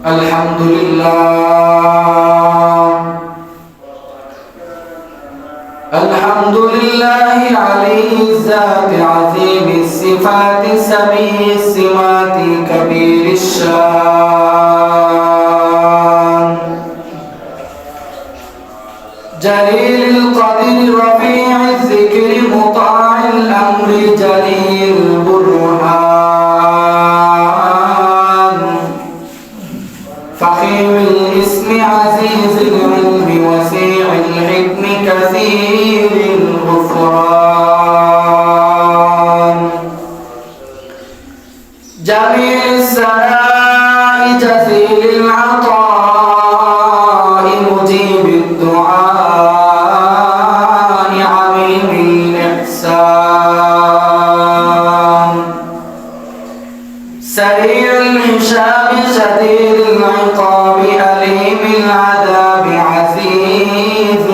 الحمد لله علي الذات عظيم الصفات سميع السمات كبير الشان جليل القدر رفيع الذكر مطاع الأمر جليل البرهان فخيم الاسم عزيز العلم وسيع الحكم كثير الغفران جميل السناء جزيل العطاء مجيب الدعاء عميم الإحسان سريع الحساب شديد العقاب أليم العذاب عزيز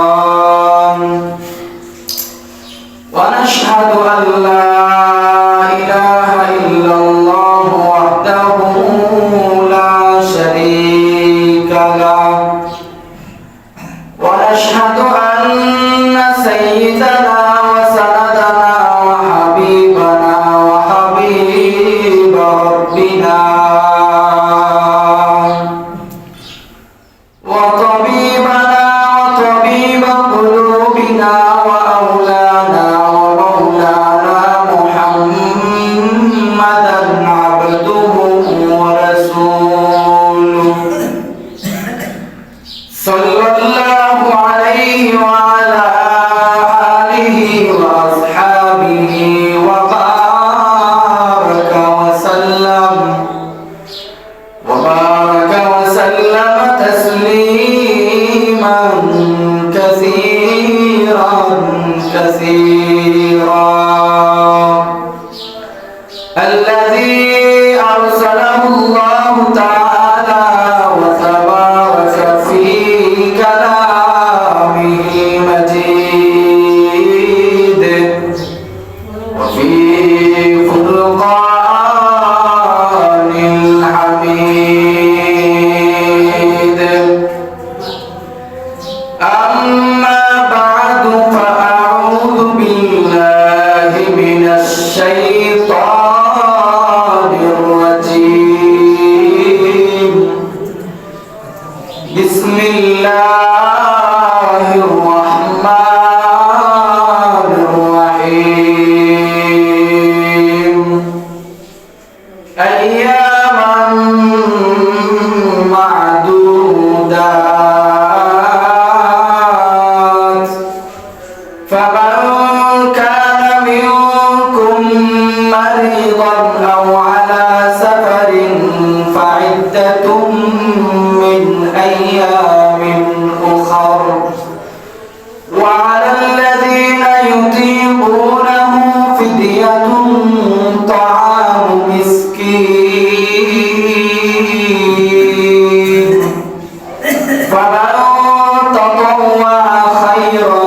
السلطان ونشهد أن لا إله إلا الله وحده لا شريك له ونشهد أن سيدنا وسندنا وحبيبنا وحبيب ربنا وطبيبنا وطبيب قلوبنا وأولانا ومولانا محمدا عبده ورسوله صلى الله عليه وعلى آله وأصحابه وبارك وسلم تسليما كثيرا الذي أرسله الله تعالى وتبارك في كلامه مجيد وفي فرقان الحميد أما بعد فأعوذ بالله من الشيطان الرجيم بسم الله الرحمن الرحيم أياما معدودات فمن كان منكم مريضا أو على سفر فعدة من أيام أخر وعلى الذين يطيقونه فدية طعام مسكين فمن تطوع خيرا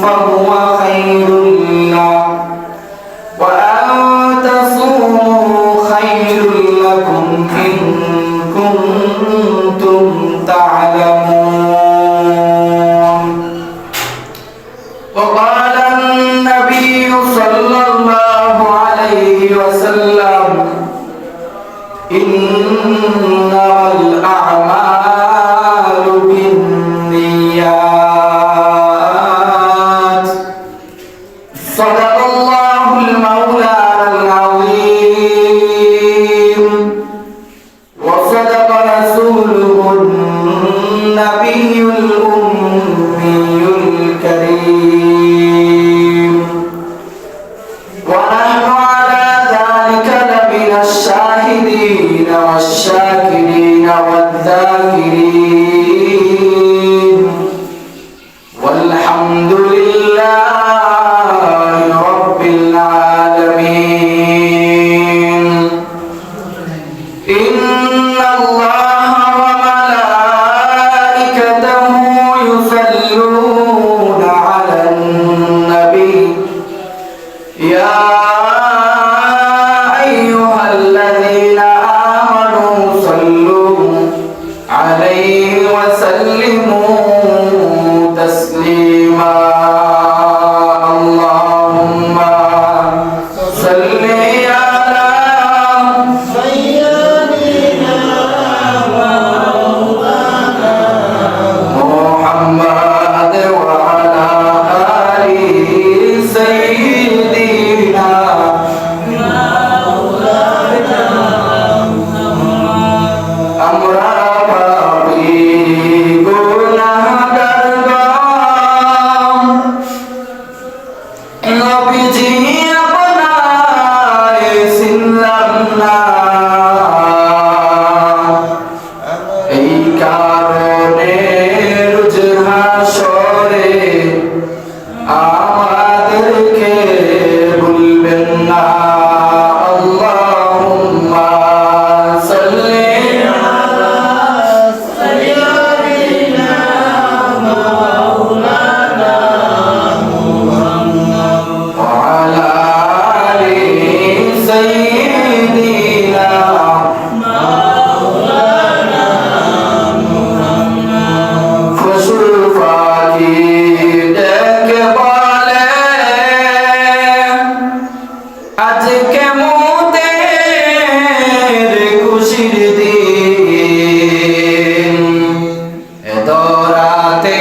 فهو خير له وأن تصوموا خير لكم إن كنتم تعلمون وقال النبي صلى الله عليه وسلم إنما الأعمال بالنيات صدق الله المولى العظيم وصدق رسوله النبي الأمي الكريم ونحن على ذلك لمن الشاهدين والشاكرين والذاكرين চিনলাম না, এই কারণে রোজ হাসরে আমাদেরকে ভুলবেন না। আল্লাহুম্মা সাল্লি আলা সাইয়্যিদিনা মাওলানা মুহাম্মদ ওয়া আলা আলি সাইয়্যিদিনা মাওলানা মুহাম্মদ। ফসল পাখি ডেকে বলে আজকে মোদের খুশির দিন, এত রাতে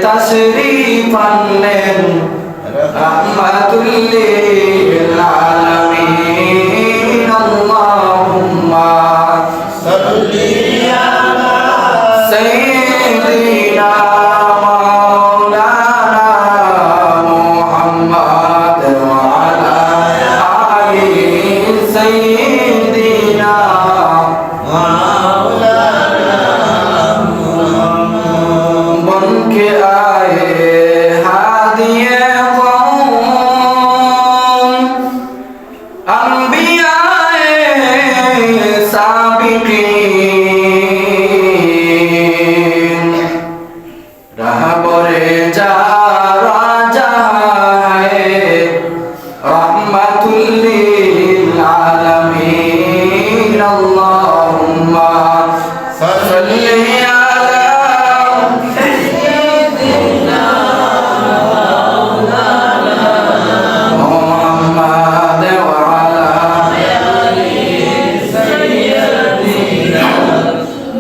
তাশরীফ আনলেন রাহমাতুল লিল আলামিন। আল্লাহুম্মা সাল্লি আলা সাইয়্যিদিনা মাওলানা মুহাম্মদ ওয়া আলা আলি সাইয়্যিদিনা মাওলানা মুহাম্মদ। বনকে আয়ে হাদিয়ে কওম अंबियाए साबिकीन, रहबरे जा राजा है रहमतुल लिल आलमीन। अल्लाहुम्मा सल्ली अला सय्यिदिना मुहम्मद व अला आलि सय्यिदिना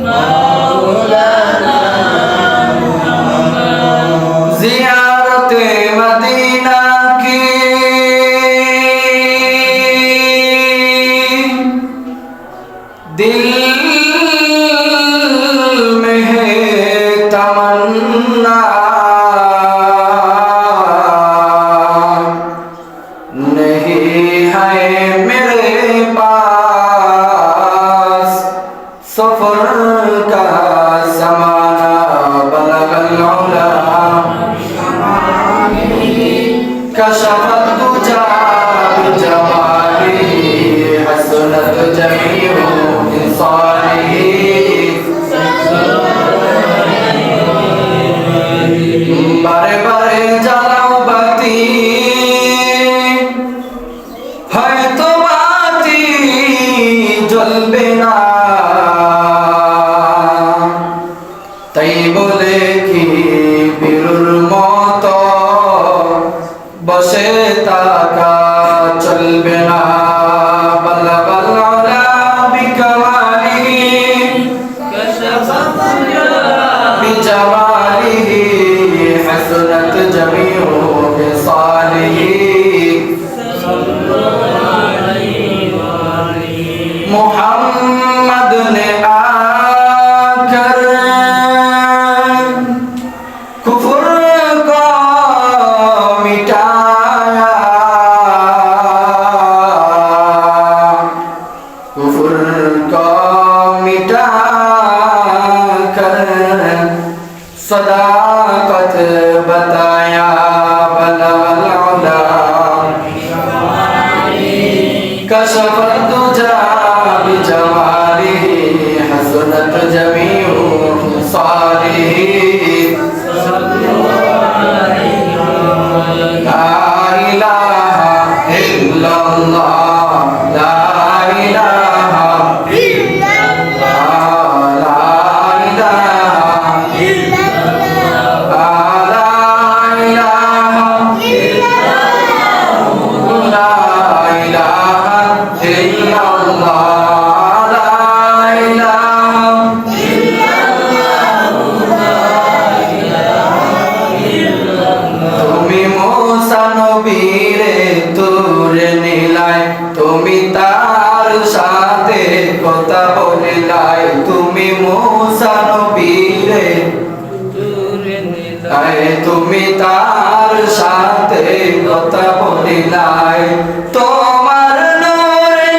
मौलाना मुहम्मद। ज़ियारत मदीना की दिल में है तमन्ना, नहीं है मेरे पास सफर का ज़माना। बलगल उला कशफत दुजा बिजमालिही, हसनत जमीउ इंसानिही। बारे बारे जलाओ बाती, হয়তো বাতি জ্বলবে না, তাই বলে কি বীরুর মতো বসে থাকা চলবে না। বলবল আলা বিকামালিহি বিজামালিহি, হসনত জমিউ বিসালিহি। मोहम्मद ने आकर कुफ्र को मिटाया, कुफ्र को मिटाकर सदाकत बताया। बलगल उला कशफत दुजा बिजमालिही, हसनत जमीउ सालिही। ला इलाहा इल्लल्लाह, ला इलाहा इल्लल्लाह, ला इलाहा इल्लल्लाह, ला इलाहा इल्लल्लाह, ला इलाहा इल्लल्लाह, ला इलाहा इल्लल्लाह। তুমি मूसा নবীরে তুরে নিলায়, তুমি তার সাথে কথা বলিলাই। তুমি मूसा নবীরে তুরে নিলায়, তুমি তার সাথে কথা বলিলাই। তোমার নূরে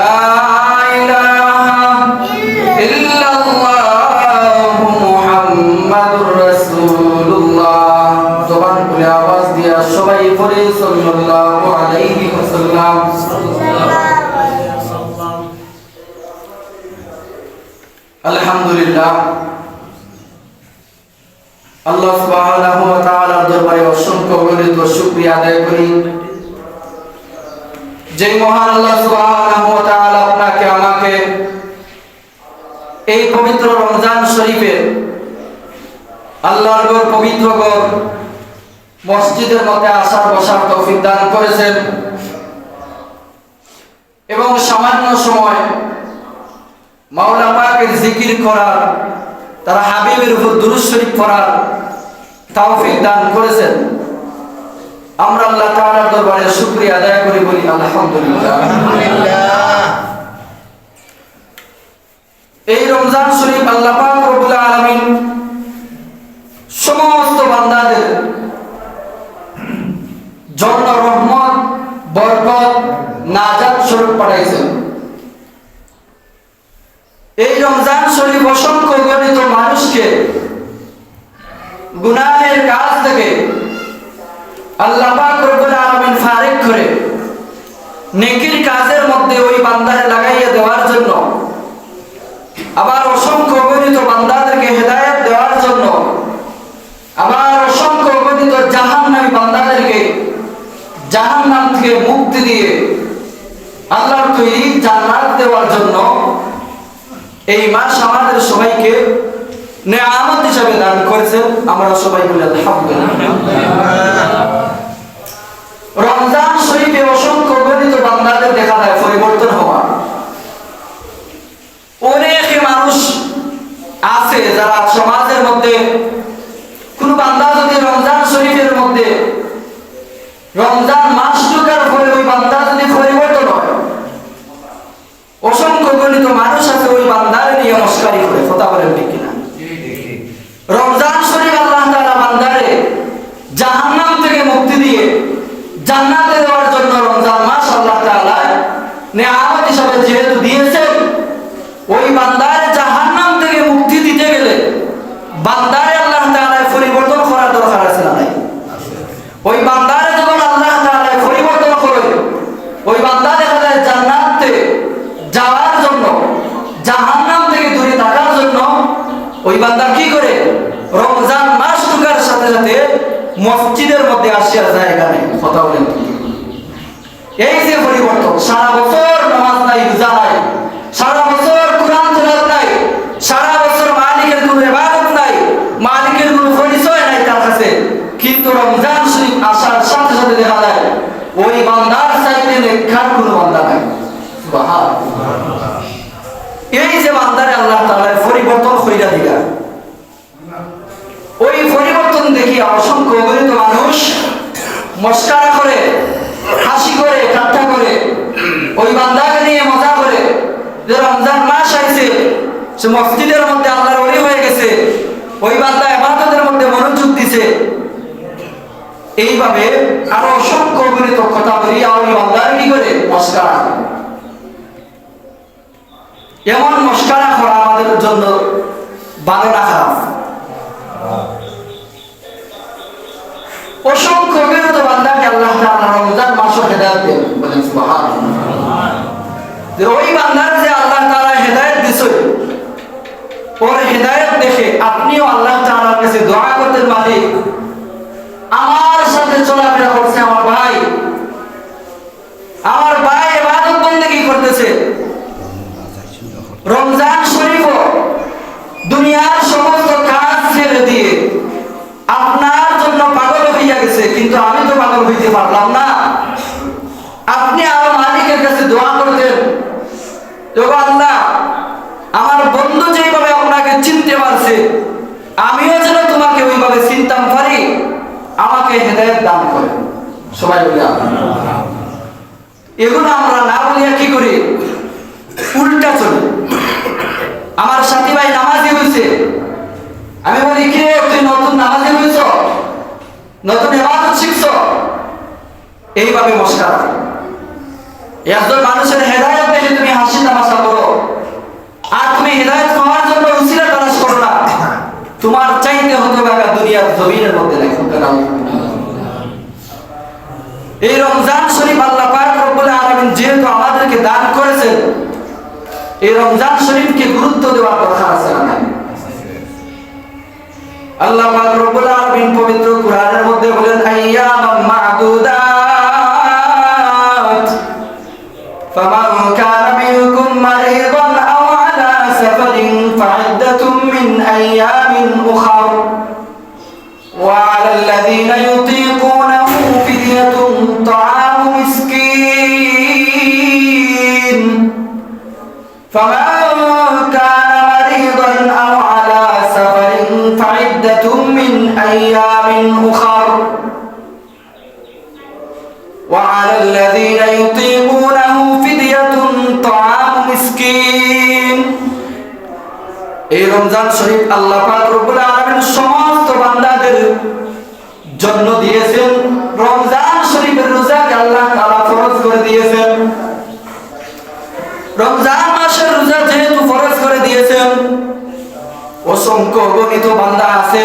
লা ইলাহা ইল্লাল্লাহু মুহাম্মাদুর রাসূলুল্লাহ। জবান খুলে আওয়াজ দিয়া সবাই পড়ে সাল্লাল্লাহু আলাইহি ওয়াসাল্লাম। আলহামদুলিল্লাহ, আল্লাহ সুবহানাহু ওয়া তাআলার দরবারে অসংখ্য গণিত শুকরিয়া আদায় করি যে মহান আল্লাহ সুবহানাহু ওয়া তাআলা আপনাকে আমাকে এই পবিত্র রমজান শরীফে আল্লাহর ঘর, পবিত্র ঘর মসজিদের মধ্যে আসার বসার তৌফিক দান করেছেন এবং সামান্য সময় মাওলা পাকের জিকির করার, তার হাবিবের উপর দুরূদ শরীফ পড়ার তৌফিক দান করেছেন। আমরা আল্লাহ তাআলার দরবারে শুকরিয়া আদায় করি, বলি আলহামদুলিল্লাহ। এই রমজান শরীফ আল্লাহ পাক রব্বুল আলামিন সমস্ত বান্দাদের জন্য রহমত, বরকত, নাজাত স্বরূপ পাঠাইছেন। এই রমজান শরীফ অসংখ্য গণিত মানুষকে গুনাহের কাজ থেকে আল্লাহ পাক রব্বুল আলামিন ফারিগ করে নেকির কাজের মধ্যে ওই বান্দারে লাগাইয়া দেওয়ার জন্য, আবার অসংখ্য গণিত বান্দাদেরকে হেদায়েত দেওয়ার জন্য, আবার অসংখ্য গণিত জাহান্নামী বান্দাদেরকে জাহান্নাম থেকে মুক্তি দিয়ে আল্লাহর তৈরি জান্নাত দেওয়ার জন্য এই মাস আমাদের সবাইকে নেয়ামত হিসেবে দান করেছেন। আমরা সবাই বলি আলহামদুলিল্লাহ। রমজান শরীফে অসংখ্য গণিত বান্দাদের দেখা যায় পরিবর্তন হওয়া। অনেক মানুষ আছে যারা সমাজের মধ্যে কোন বান্দা যদি রমজান শরীফের মধ্যে রমজান মাস ঢোকার পরে ওই বান্দা যদি পরিবর্তন হয়, অসংখ্য গণিত মানুষ আছে ওই বান্দার নিয়ে মস্কারি করে। কথা বলেন ঠিক কিনা? রমজান শরীফ আল্লাহ তাআলা বান্দারে জাহান্নাম থেকে মুক্তি দিয়ে জান্নাতে দেওয়ার জন্য রমজান মাস আল্লাহ তাআলা নেয়ামত হিসেবে যেহেতু দিয়েছেন, ওই বান্দারে জাহান্নাম থেকে মুক্তি দিতে গেলে বান্দারে আল্লাহ তাআলা পরিবর্তন করার দরকার আছে না নাই? ওই বান্দারে যখন আল্লাহ তাআলা পরিবর্তন করে, ওই বান্দা দেখা যায় জান্নাতে যাওয়ার জন্য, জাহান্নাম থেকে দূরে থাকার জন্য ওই বান্দা কি করে? রমজান মাস ঢোকার সাথে সাথে মসজিদের মধ্যে আসিয়া যায়। এখানে কথা বলেন, এই যে পরিবর্তন, সারা বছর নামাজ নাই, রোজা নাই, সারা বছর কুরআন তেলাওয়াত নাই, সারা বছর মালিকের কোনো ইবাদত নাই, মালিকের কোনো পরিচয় নাই তার কাছে, কিন্তু রমজান শরীফ আসার সাথে সাথে দেখা যায় ওই বান্দার চাইতে নেককার কোনো বান্দা নাই। সুবহানাল্লাহ। এই যে বান্দারে আল্লাহ তাআলা পরিবর্তন কইরা দিলা, ওই পরিবর্তন দেখি অসংখ্য গণিত মানুষ মস্কারা করে, হাসি করে, ঠাট্টা করে, ওই বান্দাকে নিয়ে মজা করে যে রমজান মাস আইছে, সে মসজিদের মধ্যে আল্লাহর ওলি হয়ে গেছে, ওই বান্দা ইবাদতের মধ্যে মনোযোগ দিছে। এইভাবে আরো অসংখ্য গণিত কথা বলি, আর ওই বান্দার কি করে? মস্কারা। এমন মস্কারা করা আমাদের জন্য ভালো না খারাপ? অসংখ্য গণিত বান্দাকে আল্লাহ তাআলা রমজান মাসে হেদায়েত দেন, বলেন সুবহানাল্লাহ। যে ওই বান্দার যে আল্লাহ তাআলা হেদায়েত দিছে, ওর হেদায়েত দেখে আপনিও আল্লাহ তাআলার কাছে দোয়া করতেন, মালিক আমার সাথে চলাফেরা করছে আমার ভাই ইবাদত বন্দেগী করতেছে, রমজান শরীফ দুনিয়ার সমস্ত কাজ ছেড়ে দিয়ে আপনার জন্য পাগল হইয়া গেছে, কিন্তু আমি তো পাগল হইতে পারলাম না। আপনি আমার মালিকের কাছে দোয়া করতেন, আল্লাহ আমার বন্ধু যেভাবে আপনাকে চিনতে পারছে, আমিও যেন তোমাকে ওইভাবে চিনতাম পারি, আমাকে হেদায়েত দান করেন। সবাই বলি আমিন। এগুলো আমরা না বলিয়া কি করি? উল্টা চলি। আমার সাথী ভাই নামাজি হয়েছে, আমি বলি কি তুই নতুন নামাজি হয়েছ, নতুন ইবাদত শিখছ, এইভাবে মস্কারা। একজন মানুষের হেদায়েত দেখে তুমি দুনিয়ার জমিনের মধ্যে নাই। এই রমজান শরীফ আল্লাহ পাক রব্বুল আলামিন যেহেতু আমাদেরকে দান করেছেন, এই রমজান শরীফকে গুরুত্ব দেওয়ার কথা আছে না? আল্লাহ পাক রব্বুল আলামিন পবিত্র কোরআনের মধ্যে বলেন আইয়ামাম মা'দুদাত ফামান কানা মিনকুম মারিদান আও আলা সাফারিন ফা'iদ্দাতুম মিন আইয়ামিন উখার ওয়া আলাল্লাযীনা ইউতীকুনাহু ফিদিয়াতুন তা'আমু মিসকিন ফামান কানা মারিদান আও আলা সাফারিন ফা'iদ্দাতুম মিন আইয়ামিন উখার وعلى الذين يطيقونه فدية طعام مسكين। এই রমজান শরীফ আল্লাহ পাক রব্বুল আলামিন সমস্ত বান্দাদের জন্য দিয়েছেন। রমজান শরীফের রোজাকে আল্লাহ তাআলা ফরজ করে দিয়েছেন। রমজান মাসের রোজা যেহেতু ফরজ করে দিয়েছেন, অসংখ্য অগণিত বান্দা আছে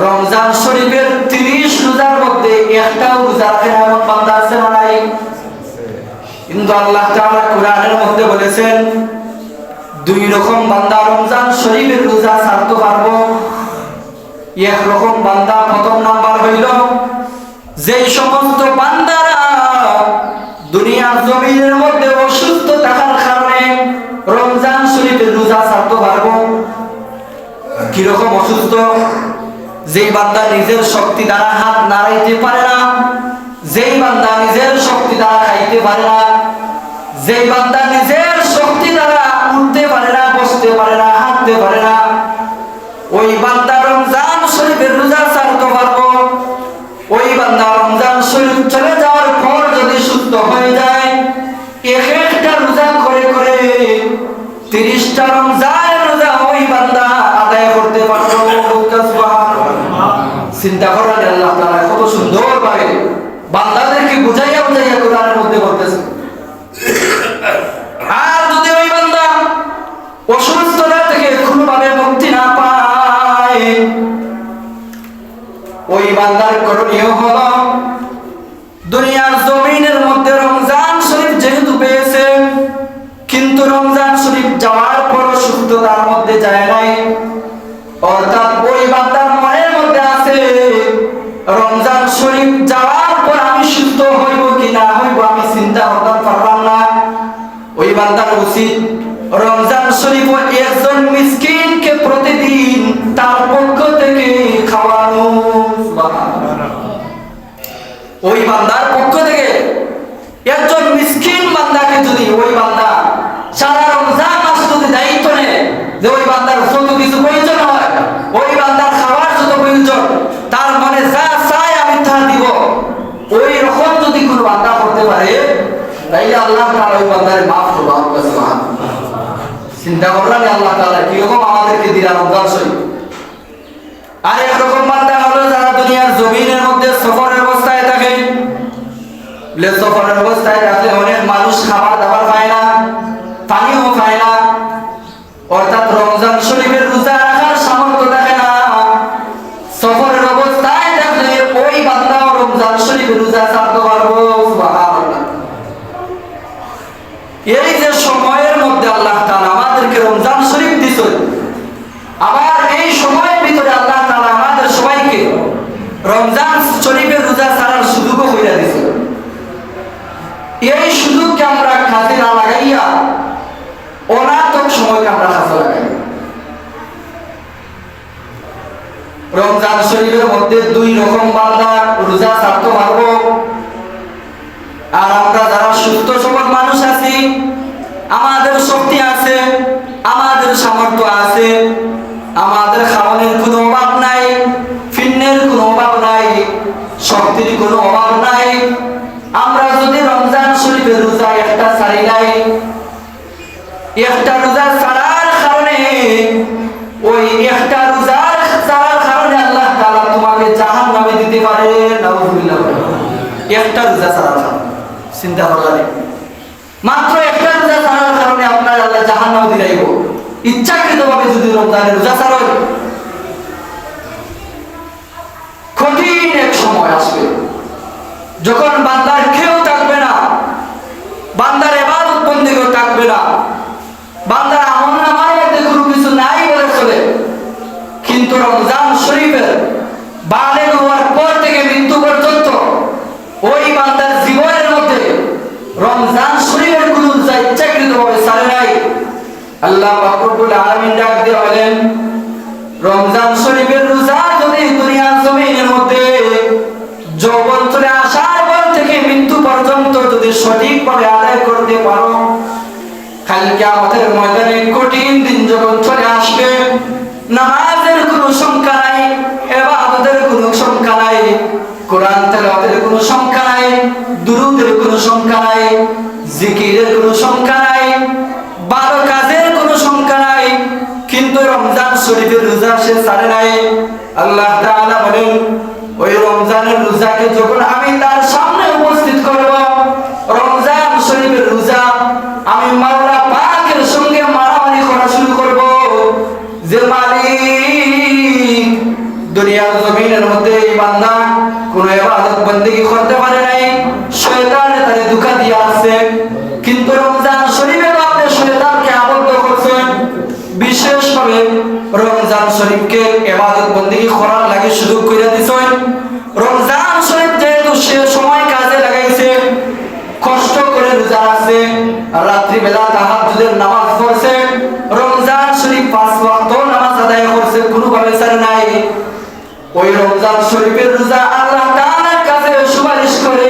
রমজান শরীফের 30 রোজার মধ্যে একটাও রোজা রাখে না এমন বান্দা আছে না নাই? কিন্তু আল্লাহ তাআলা কোরআনের মধ্যে বলেছেন দুই রকম বান্দা রমজান শরীফের রোজা ছাড়তে পারবো। এক রকম বান্দা, প্রথম নাম্বার হইল যেই সমস্ত বান্দারা দুনিয়ার জমিনের মধ্যে অসুস্থ থাকার কারণে রমজান শরীফের রোজা ছাড়তে পারবো। কিরকম অসুস্থ? যেই বান্দা নিজের শক্তি দ্বারা হাত নাড়াইতে পারে না, যেই বান্দা নিজের শক্তি দ্বারা খাইতে পারে না, যেই বান্দা নিজের শক্তি দ্বারা উঠতে পারে না, বসতে পারে না, হাঁটতে পারে না, ওই বান্দা রমজান শরীফের রোজা ছাড়তে পারবো। ওই বান্দা রমজান শরীফ চলে যাওয়ার পর যদি সুস্থ হয়ে যায়, এক একটা রোজা করে করে 30টা রমজানের রোজা ওই বান্দা আদায় করতে পারবো। চিন্তা করেন আল্লাহ তাআলা কত সুন্দর ভাবে বান্দাদেরকে বুঝাইয়া বুঝাইয়া কোরআনের মধ্যে বলতেছে। আর যদি ওই বান্দা অসুস্থতা থেকে কোনোভাবে মুক্তি না পায়, ওই বান্দার করণীয় হলো দুনিয়ার জমিনের মধ্যে রমজান শরীফ যেহেতু পেয়েছে, কিন্তু রমজান শরীফ যাওয়ার পর সুস্থতার মধ্যে যায় নাই, অর্থাৎ ওই বান্দার মনের মধ্যে আছে রমজান শরীফ যাওয়ার পর আমি সুস্থ হইব কি না হইব আমি চিন্তা করতে পারলাম না। ওই বান্দার উচিত রমজান শরীফ একজন মিসকিনকে প্রতিদিন তার পক্ষ থেকে খাওয়ানো। ওই বান্দার পক্ষ থেকে একজন মিসকিন বান্দাকে যদি ওই বান্দা সারা রমজান মাস যদি দায়িত্ব নেয় যে ওই বান্দার যত কিছু প্রয়োজন হয়, ওই বান্দার খাবার যত প্রয়োজন, তার মনে যা চায় আমি তা দিব, ওই রকম যদি কোনো বান্দা করতে পারে তাইলে আল্লাহ তাআলা ওই বান্দারে মাফ করবেন। চিন্তা করলেন আল্লাহ তাআলা কিরকম আমাদেরকে দিলা রমজান শরীফ। আর একরকম বান্দা হলো যারা দুনিয়ার জমিনের মধ্যে সফরের অবস্থায় থাকে। সফরের অবস্থায় থাকলে অনেক মানুষ খাবার দাবার পায় না, পানিও পায় না, অর্থাৎ রমজান শরীফের রোজা রাখার সামর্থ্য থাকে না। সফরের অবস্থায় থাকলে ওই বান্দা রমজান শরীফের রোজা ছাড়তে পারবো। সুবহানাল্লাহ। এই যে সময়ের মধ্যে আল্লাহ তাআলা আমাদেরকে রমজান শরীফ দিয়েছেন, আবার এই সময়ের ভিতরে আল্লাহ তাআলা আমাদের সবাইকে রমজান শরীফের রোজা ছাড়ার সুযোগও কইরা দিয়েছেন। এই সুযোগকে আমরা কাজে না লাগাইয়া অনার্থক সময়কে আমরা কাজে লাগাই। রমজান শরীফের মধ্যে দুই রকম বান্দা রোজা ছাড়তে পারবো। আর আমরা যারা সুস্থ সবল মানুষ আছি, আমাদের শক্তি আছে, আমাদের সামর্থ্য আছে, আমাদের খাওয়ানোর কোনো অভাব নাই, ফিন্নের কোনো অভাব নাই, শক্তির কোনো অভাব নাই, আমরা যদি রমজান শরীফের রোজা একটা ছাড়ি নাই, একটা রোজা ছাড়ার কারণে ওই একটা রোজার ছাড়ার কারণে আল্লাহ তাআলা তোমাকে জাহান্নামে দিতে পারে। নাউযুবিল্লাহ। একটা রোজা ছাড়ার কারণে চিন্তা করলেন, মাত্র একটা রোজা ছাড়ার কারণে আপনার আল্লাহ জাহান্নামে দিলাইব। ইচ্ছাকৃতভাবে যদি রমজানের রোজা ছাড়েন, বান্দার আমলনামার মধ্যে কোনো কিছু নাই বলে চলে, কিন্তু রমজান শরীফের বালেগ হওয়ার পর থেকে মৃত্যু পর্যন্ত ওই বান্দার জীবনের মধ্যে রমজান শরীফের কোনো ইচ্ছাকৃতভাবে ছাড়ে নাই। আল্লাহ পাক রব্বুল আলামিন ডাক দিয়ে বলেন, রমজান শরীফের রোজা যদি দুনিয়ার জমিনের মধ্যে যৌবন চলে আসার পর থেকে মৃত্যু পর্যন্ত যদি সঠিকভাবে আদায় করতে পারো, কাল কিয়ামতের ময়দানে কঠিন দিন যখন চলে আসবে, নামাজের কোনো সংখ্যা নাই, ইবাদতের কোনো সংখ্যা নাই, কোরআন তেলাওয়াতের কোনো সংখ্যা নাই, দুরূদের কোনো সংখ্যা নাই, জিকিরের কোনো সংখ্যা নাই, ভালো কাজের কোনো সংখ্যা নাই, কিন্তু রমজান শরীফের রোজা সে ছাড়ে নাই। আল্লাহ তাআলা বলেন, ওই রমজানের রোজাকে যখন আমি তার সামনে উপস্থিত করব, রমজান শরীফের রোজা আমি মাওলা পাকের সঙ্গে মারামারি করা শুরু করব যে মালিক দুনিয়ার জমিনের মধ্যে এই বান্দা কোন ইবাদত বندگی করতে পারে নাই, শয়তান তারে ধোঁকা দিয়ে আসছে, কিন্তু রমজান শরীফে আপনি শয়তানকে আবদ্ধ করছেন। বিশেষভাবে রমজান শরীফকে ইবাদত বندگی করার লাগে সুযোগ করে দিয়েছেন। রমজান শরীফ যেহেতু সে সময় কাজে লাগাইছে, কষ্ট করে রোজা আছে, রাত্রি বেলা তাহাজ্জুদের নামাজ পড়ছে, রমজান শরীফ 5 ওয়াক্ত নামাজ আদায় করছে, কোনো ভাবে ছাড়ে নাই। ওই রমজান শরীফের রোজা আল্লাহ তাআলার কাছে সুপারিশ করে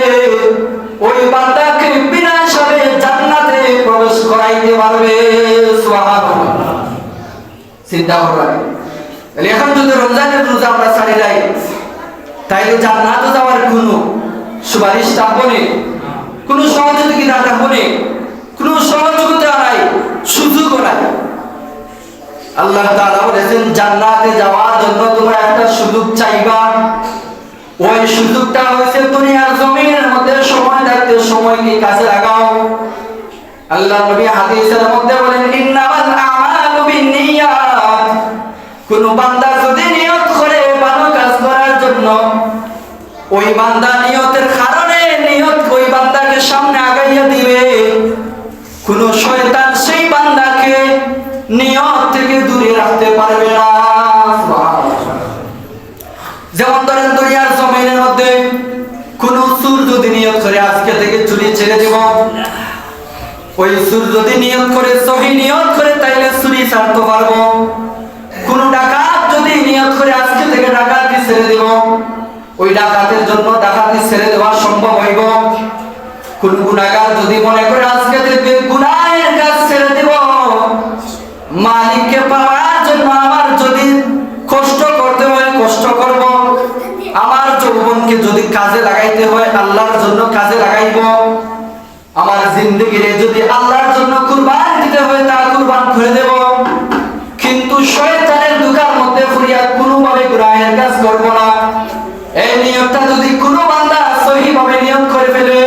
ওই বান্দাকে বিনা হিসাবে জান্নাতে প্রবেশ করাইতে পারবে। সুবহানাল্লাহ। চিন্তা করবেন, তাহলে এখন যদি রমজানের রোজা আমরা ছাড়ি যাই, তাইলে জান্নাতে যাওয়ার কোনো সুপারিশ থাকবে না, কোনো সহযোগিতা থাকবে না, কোনো সহযোগিতা নাই, সুযোগও নাই। আল্লাহ তাআলা বলেছেন, জান্নাতে যাওয়ার জন্য তোমরা একটা সুযোগ চাইবা, ওই সুযোগটা হয়েছে দুনিয়ার জমিনের মধ্যে সময় থাকতে সময়কে কাজে লাগাও। আল্লাহ নবী হাদিসের মধ্যে বলেন, ইন্নামাল আমালু বিন্নিয়াত, কোন বান্দা যদি নিয়ত করে ভালো কাজ করার জন্য, ওই বান্দা নিয়তের কারণে নিয়ত ওই বান্দাকে সামনে আগাইয়া দিবে, কোন শয়তান সেই বান্দাকে নিয়ত থেকে দূরে রাখতে পারবে না। যেমন ধরেন দুনিয়ার জমিনের মধ্যে কোন চোর যদি নিয়ত করে আজকে থেকে চুরি ছেড়ে দেব, ওই চোর যদি নিয়ত করে সহি নিয়ত করে তাইলে চুরি ছাড়তে পারবো। কোন ডাকাত যদি নিয়ত করে আজকে থেকে ডাকাতি ছেড়ে দেব, ওই ডাকাতের জন্য ডাকাতি ছেড়ে দেওয়া সম্ভব হইব। কোন গুনাহগার যদি মনে করে আজকে থেকে গুনাহের কাজ ছেড়ে দেব, মালিককে পাওয়ার জন্য আমার যদি কষ্ট করতে হয় কষ্ট করব, আমার যৌবনকে যদি কাজে লাগাইতে হয় আল্লাহর জন্য কাজে লাগাইব, আমার জিন্দেগিরে যদি আল্লাহর জন্য কুরবান দিতে হয় তা কুরবান করে দেব, কিন্তু শয়তানের ধোঁকার মধ্যে পড়িয়া কোনোভাবে গুনাহের কাজ করব না। এই নিয়তটা যদি কোনো বান্দা সহিভাবে নিয়ত করে ফেলে,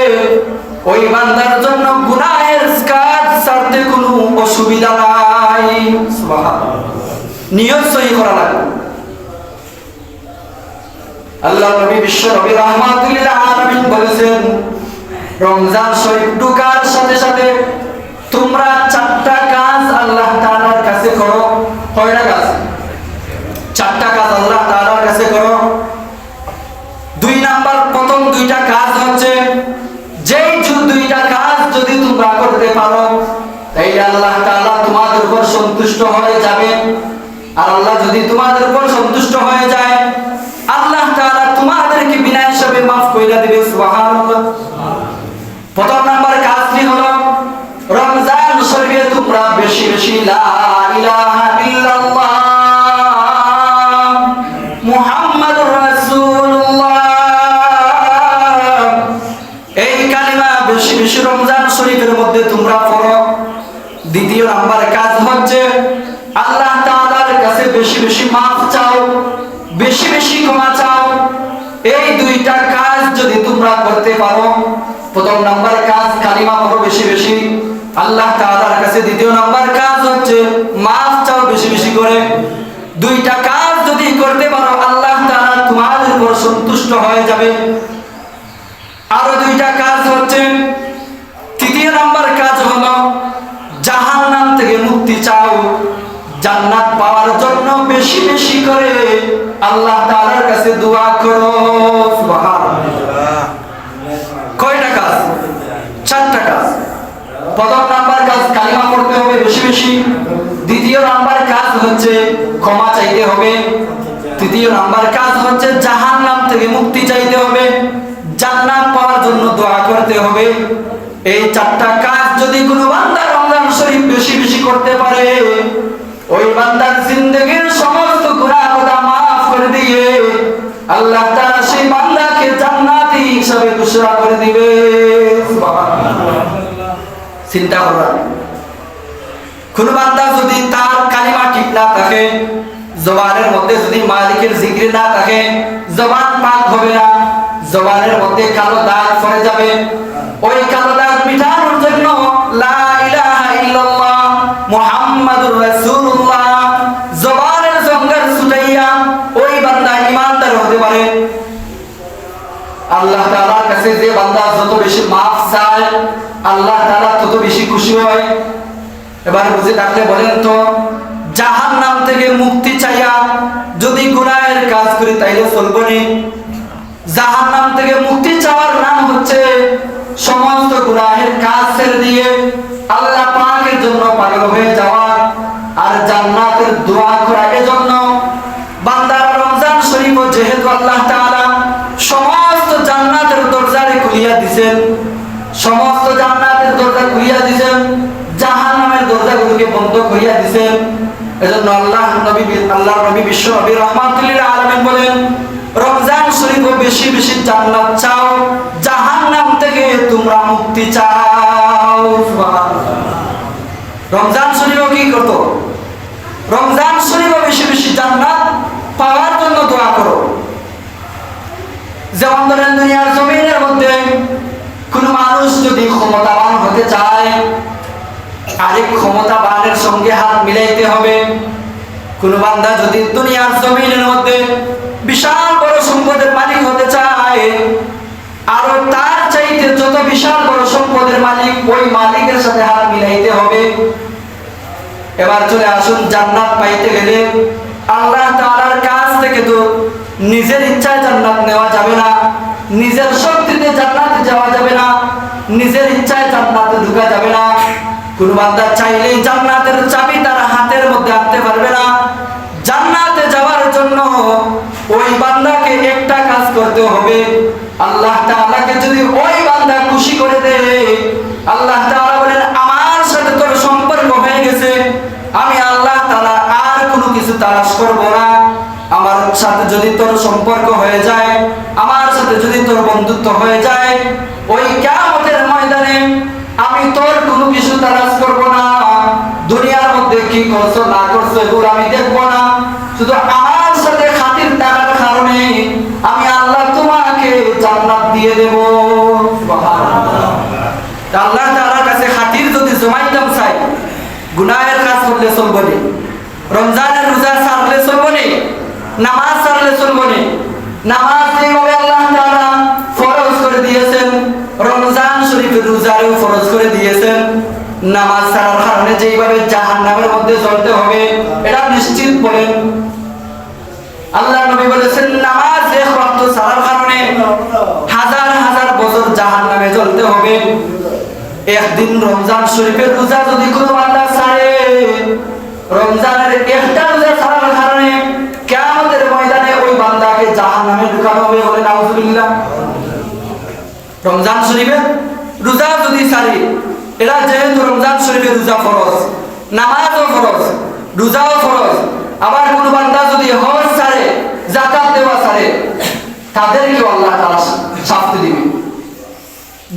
ওই বান্দার জন্য গুনাহের কাজ ছাড়তে কোনো অসুবিধা নাই। সুবহানাল্লাহ। নিয়ত সহি করা লাগবে। আল্লাহ নবী বিশ্ব নবী রাহমাতুল লিল আলামিন বলেছেন, রমজান শরীফ ঢোকার সাথে সাথে তোমরা 4টা কাজ আল্লাহ তাআলার কাছে করো। কয়টা কাজ? 4টা কাজ আল্লাহ তাআলার কাছে করো। 2 নাম্বার, প্রথম 2টা কাজ হচ্ছে, যেই 2টা কাজ যদি তোমরা করতে পারো তাইলে আল্লাহ তাআলা তোমাদের উপর সন্তুষ্ট হয়ে যাবে। আর আল্লাহ যদি তোমাদের উপর সন্তুষ্ট হয়ে যায়, আল্লাহ তাআলা তোমাদেরকে বিনা হিসাবে মাফ কইরা দিবে। সুবহানাল্লাহ। প্রথম নাম্বার কাজটি হলো, রমজান শরীফে তোমরা বেশি বেশি লা ইলাহা ইল্লাল্লাহ মুহাম্মাদুর রাসূলুল্লাহ এই কালিমা বেশি বেশি রমজান শরীফের মধ্যে তোমরা পড়ো। দ্বিতীয় নাম্বার কাজ হচ্ছে, আল্লাহ তাআলার কাছে বেশি বেশি মাফ চাও, বেশি বেশি ক্ষমা চাও। এই 2টা কাজ যদি তোমরা করতে পারো, প্রথম নাম্বার কাজ কালিমা পড়ো বেশি বেশি আল্লাহ তাআলার কাছে, দ্বিতীয় নাম্বার কাজ হচ্ছে মাফ চাও বেশি বেশি করে। 2টা কাজ যদি করতে পারো আল্লাহ তাআলা তোমাদের উপর সন্তুষ্ট হয়ে যাবে। আরো 2টা কাজ হচ্ছে, তৃতীয় নাম্বার কাজ হলো, জাহান জাহান্নাম থেকে মুক্তি চাও, জান্নাত পাওয়ার জন্য বেশি বেশি করে আল্লাহ তাআলার কাছে দোয়া করো। সুবহানাল্লাহ। কয়টা কাজ? 4টা কাজ। প্রথম নাম্বার কাজ কালিমা পড়তে হবে বেশি বেশি। দ্বিতীয় নাম্বার কাজ হচ্ছে ক্ষমা চাইতে হবে। তৃতীয় নাম্বার কাজ হচ্ছে জাহান্নাম থেকে মুক্তি চাইতে হবে, জান্নাত পাওয়ার জন্য দোয়া করতে হবে। এই 4টা কাজ যদি কোনো বান্দা রমজান শরীফ বেশি বেশি করতে পারে, ওই বান্দার জিন্দেগীর সমস্ত গুনাহ খোদা maaf করে দিয়ে আল্লাহ তাআলা সেই বান্দাকে জান্নাতি হিসাবে ঘোষণা করে দিবে। সুবহানাল্লাহ। চিন্তা করুন, কোন বান্দা যদি তার কালিমা ঠিক না থাকে, জবানের মধ্যে যদি মালিকের জিকির না থাকে, জবান পাক হবে না, জবানের মধ্যে কালো দাগ পড়ে যাবে। ওই কালো দাগ মিটানোর জন্য লা ইলাহা ইল্লাল্লাহ মুহাম্মাদুর রাসূলুল্লাহ জবানের জঙ্গল ছুটাইয়া ওই বান্দা ঈমানদার হতে পারে। আল্লাহ তাআলার কাছে যে বান্দা যত বেশি maaf চায়, আল্লাহ তাআলা তত বেশি খুশি হয়। এবার বুঝে থাকলে বলেন তো, জাহান্নাম থেকে মুক্তি চাইয়া যদি গুনাহের কাজ করি তাইলে চলবে না? জাহান্নাম থেকে মুক্তি চাওয়ার নাম হচ্ছে সমস্ত গুনাহের কাজ ছেড়ে দিয়ে আল্লাহ পাকের জন্য পাগল হয়ে যাওয়া আর জান্নাতের দোয়া করা। এজন্য বান্দারা রমজান শরীফ যেহেতু আল্লাহ তাআলা সমস্ত জান্নাতের দরজা খুলিয়া দিবেন, সমস্ত জান্নাতের দরজা খুলিয়া দিবেন, জাহান্নামের দরজাগুলোকে বন্ধ করিয়া দিবেন। এজন্য আল্লাহর নবী বিশ্ব নবী রাহমাতুল লিল আলামিন বলেন, রমজান শরীফ বেশি বেশি জান্নাত চাও, জাহান্নাম থেকে তোমরা মুক্তি চাও। সুবহানাল্লাহ। রমজান শরীফ কি করত? রমজান শরীফ বেশি বেশি জান্নাত পাওয়ার জন্য দোয়া করো। যেমন ধরেন দুনিয়ার জমিনের মধ্যে কোন মানুষ যদি ক্ষমতাবান হতে চায়, আরেক ক্ষমতাবানের সঙ্গে হাত মিলাইতে হবে। কোন বান্দা যদি দুনিয়ার জমিনের মধ্যে বিশাল বড় সম্পদের মালিক হতে চায়, আর তার চাইতে যত বিশাল বড় সম্পদের মালিক, ওই মালিকের সাথে হাত মিলাইতে হবে। এবার চলে আসুন, জান্নাত পাইতে গেলে আল্লাহ তাআলার কাছ থেকে তো নিজের ইচ্ছায় জান্নাত নেওয়া যাবে না, নিজের শক্তিতে জান্নাতে যাওয়া যাবে না, নিজের ইচ্ছায় জান্নাতে ঢোকা যাবে না। কোন বান্দা চাইলেই জান্নাতের চাবি তার হাতের মধ্যে আনতে পারবে না। জান্নাতে যাওয়ার জন্য ওই বান্দাকে একটা কাজ করতে হবে। আল্লাহ তাআলাকে যদি ওই বান্দা খুশি করে দেয়, আল্লাহ তাআলা বলেন আমার সাথে তোর সম্পর্ক হয়ে গেছে, আমি আল্লাহ তাআলা আর কোনো কিছু তালাশ করব না। আমার সাথে যদি তোর সম্পর্ক হয়ে যায়, আমার সাথে যদি তোর বন্ধুত্ব হয়ে যায়, ওই কিয়ামতের ময়দানে আমি তোর কোনো কিছু তালাশ করব না। দুনিয়ার মধ্যে কি করছো না করছো এগুলো আমি দেখবো না, শুধু আমার সাথে খাতির থাকার কারণে আমি আল্লাহ তোমাকে জান্নাত দিয়ে দেব। সুবহানাল্লাহ। আল্লাহ তাআলার কাছে খাতির যদি জমাইতাম চাই, গুনাহের কাজ করলে চলবে না, রমজানের রোজা ছাড়লে চলবে না, নামাজ ছাড়লে চলবে না। নামাজ যেভাবে আল্লাহ তাআলা ফরজ করে দিয়েছেন, রমজান শরীফের রোজাও ফরজ করে দিয়েছেন। নামাজ ছাড়ার কারণে যেভাবে জাহান্নামের মধ্যে জ্বলতে হবে এটা নিশ্চিত বলেন। আল্লাহ নবী বলেছেন, নামাজ এক ওয়াক্ত ছাড়ার কারণে হাজার হাজার বছর জাহান্নামে জ্বলতে হবে। একদিন রমজান শরীফের রোজা যদি কোনো বান্দা ছাড়ে, রমজানের একটা রোজা ছাড়ার কারণে কিয়ামতের ময়দানে ওই বান্দাকে জাহান্নামে ঢুকানো হবে। বলে নাউজুবিল্লাহ। রমজান শরীফের রোজা যদি ছাড়ি, এরা যেহেতু রমজান শরীফের রোজা ফরজ, নামাজও ফরজ, রোজাও ফরজ, আবার কোন বান্দা যদি হজ ছাড়ে, যাকাত দেওয়া ছাড়ে, তাদেরকেও আল্লাহ তাআলা শাস্তি দিবে।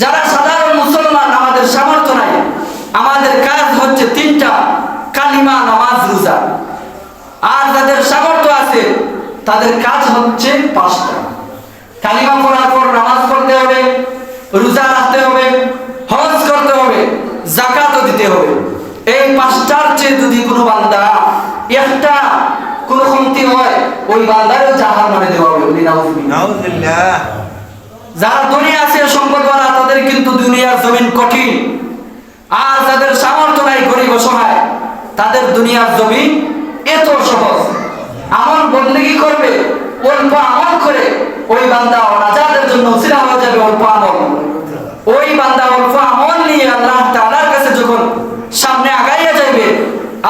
যারা সাধারণ মুসলমান, আমাদের সামর্থ্য নাই, আমাদের কাজ হচ্ছে 3টা, কালিমা, নামাজ, রোজা। আর যাদের সামর্থ্য আছে তাদের কাজ হচ্ছে 5টা। কালিমা পড়ার পর নামাজ পড়তে হবে, রোজা রাখতে হবে, হজ করতে হবে, যাকাতও দিতে হবে। এই 5টার চেয়ে যদি কোনো বান্দা একটা কোনো কমতি হয়, ওই বান্দারও জাহান্নামে দেওয়া হবে। নাউজুবিল্লাহ। যারা দুনিয়া আছে সম্পদওয়ালা, তাদের কিন্তু দুনিয়ার জমিন কঠিন। আর যাদের সামর্থ্য নাই, গরিব অসহায়, তাদের দুনিয়ার জমিন এত সহজ। আমল বন্দেগী করবে, অল্প আমল করে ওই বান্দা নাজাতের জন্য উসিলা হয়ে যাবে। অল্প আমল, ওই বান্দা অল্প আমল নিয়ে আল্লাহ তাআলার কাছে যখন সামনে আগাইয়া যাইবে,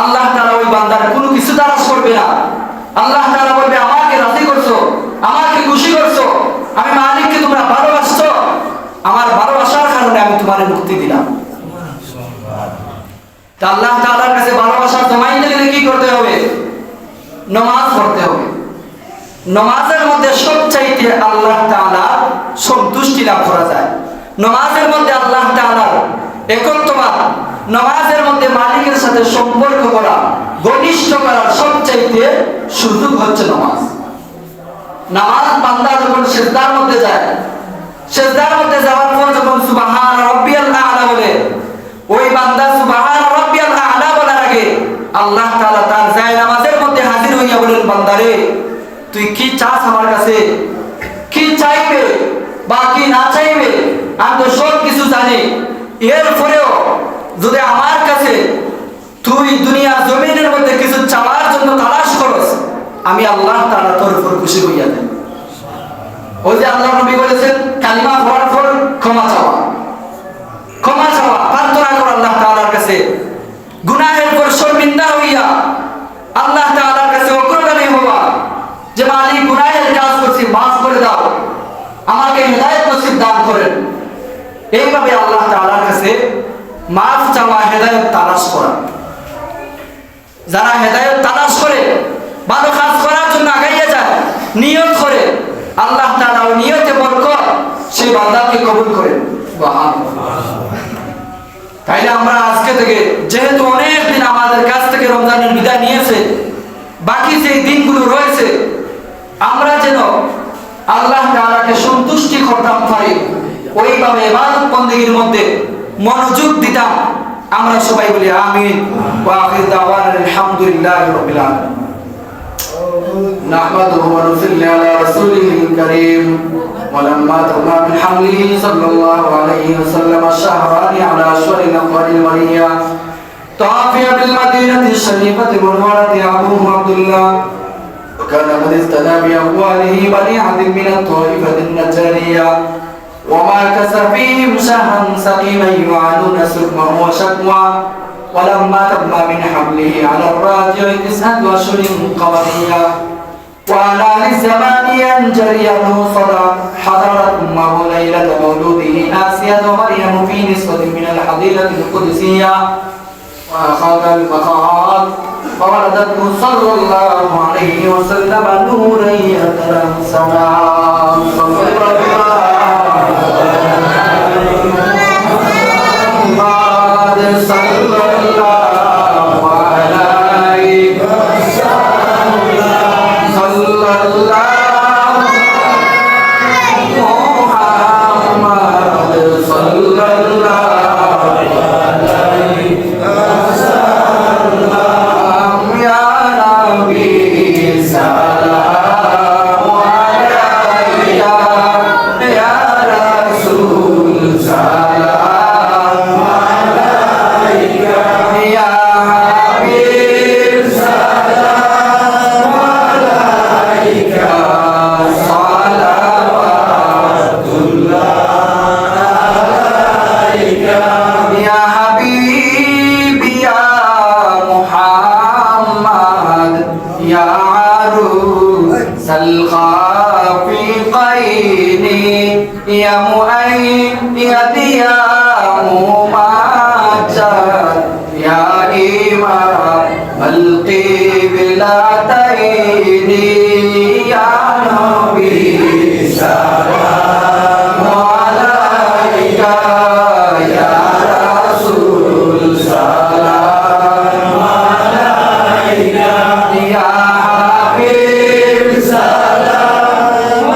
আল্লাহ তাআলা ওই বান্দার কোনো কিছু তালাশ করবে না। আল্লাহ তাআলা বলবে, আমাকে রাজি করছো, আমাকে খুশি করছো, আমি মালিককে তোমরা ভালোবাসছো, আমার ভালোবাসার কারণে আমি তোমার মুক্তি দিলাম। তা আল্লাহ তাআলার কাছে ভালোবাসা জমাইতে গেলে কি করতে হবে? নামাজ পড়তে হবে। নামাজের মধ্যে সবচাইতে আল্লাহ তাআলা সন্তুষ্টি লাভ করা যায়। নামাজের মধ্যে আল্লাহ তাআলার একত্ববাদ, নামাজের মধ্যে মালিকের সাথে সম্পর্ক করা, ঘনিষ্ঠ করার সবচাইতে সুযোগ হচ্ছে নামাজ। নামাজ বান্দা যখন সিজদার মধ্যে যায়, সিজদার মধ্যে যাওয়ার পর যখন সুবহান রাব্বিয়াল আ'লা বলে, ওই বান্দা সুবহান রাব্বিয়াল আ'লা বলার আগে আল্লাহ তাআলা তার যায় নামাজের মধ্যে হাজির হইয়া বলেন, বান্দারে তুই কি চাস আমার কাছে, কি চাইবে বা কি না চাইবে আমি তো সব কিছু জানি। এরপরেও যদি আমার কাছে তুই দুনিয়া জমিনের মধ্যে কিছু চাওয়ার জন্য তালাশ করস, আমি আল্লাহ তাআলা তোর উপর খুশি হইয়া দেব। ওই যে আল্লাহ নবী বলেছেন, কালিমা পড়ার পর ক্ষমা চাওয়া, ক্ষমা চাওয়া, প্রার্থনা করা আল্লাহ তাআলার কাছে। গুনাহের পর শর্মিন্দা হইয়া আল্লাহ তাআলার কাছে অগ্রগামী হওয়া, যে মালিক গুনাহের কাজ করছি, মাফ করে দাও, আমাকে হেদায়েত নসিব দান করেন। এইভাবে আল্লাহ তাআলার কাছে মাফ চাওয়া, হেদায়েত তালাশ করা। যারা হেদায়েত তালাশ করে ভালো কাজ করার জন্য আগাইয়া যায়, নিয়ত করে, আল্লাহ তাআলা ওই নিয়তে বরকত সেই বান্দাকে কবুল করেন। তাইলে আমরা আজকে থেকে, যেহেতু অনেক দিন আমাদের কাছ থেকে রমজানের বিদায় নিয়েছে, বাকি যে দিনগুলো রয়েছে আমরা যেন আল্লাহ তাআলাকে সন্তুষ্টি করতাম পারি, ওইভাবে ইবাদত বন্দেগীর মধ্যে মনোযোগ দিতাম। আমরা সবাই বলি আমিন। ওয়া আখির দাওয়ানা আলহামদুলিল্লাহি রাব্বিল আলামিন। نحمده ونصلي على رسوله الكريم ولما تم من حمله صلى الله عليه وسلم الشهران على أشهر الأقوال الورية تعافي بالمدينة الشريفة منورة أبوه عبد الله، وكان قد استنى بأقواله بليعة من الطائفة النجارية، وما كسى فيهم شهرا سقيما يعانون سقما وشكوى. ولما تم من حمله على الراجع 9 أشهر قمرية، وعلى الزمان ينجري صدى حضرت أمه ليلة مولوده آسيا ومريم في نسوة من الحظيرة القدسية، وأخذ المقعد فولدته صلى الله عليه وسلم نورا يتلمسنا. يا مؤيد يا مماجد يا إمام القبلتين يا نبي سلام عليك يا رسول سلام عليك يا حبيب سلام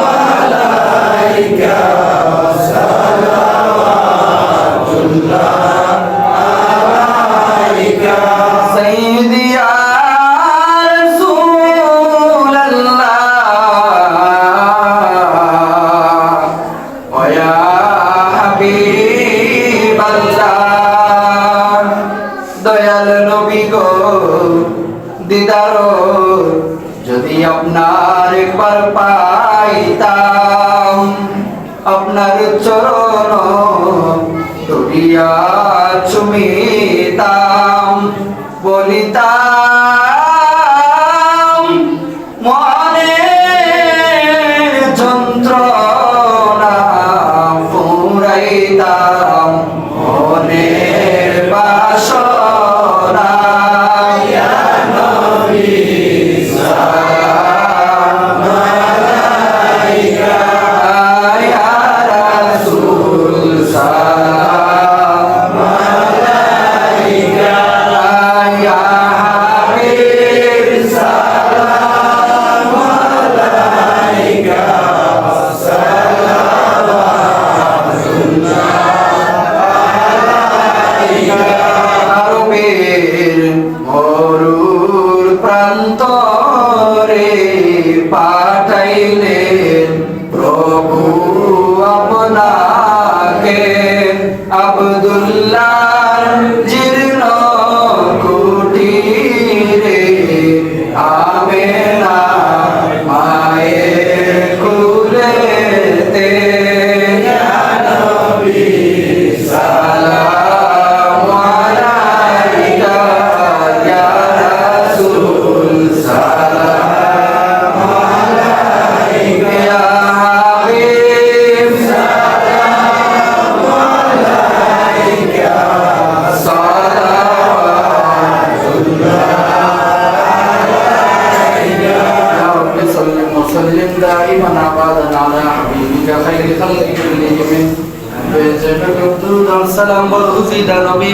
عليك سيدي يا رسول নবী গো দিদার যদি আপনার একবার পাইতাম, আপনার চরণ ধরিয়া চুমিতাম, বলিতাম মনে যন্ত্রণা পুরাইতাম মনের বাসনা। ইয়া নবী সালাম আলাইকা, ইয়া রাসূল সালাম আলাইকা, ইয়া হাবিব সালাম আলাইকা, আরবের মরুর প্রান্তরে পাঠাইলেন প্রভু আপনাকে, আব্দুল্লাহর জীর্ণ কুটিরে আমেনা মায়ের কুলেতে। ইয়া নবী সালাম আলাইকা, ইয়া রাসূল সালাম আলাইকা, ইয়া হাবিব সালাম আলাইকা, সালাওয়াতুল্লাহ আলাইকা। ইয়া রাব্বি সাল্লি ওয়া সাল্লিম দাইমান আবাদান আলা হাবিবিকা খাইরি খালকি কুল্লিহিম। সালাম বল হুসিদা নবী।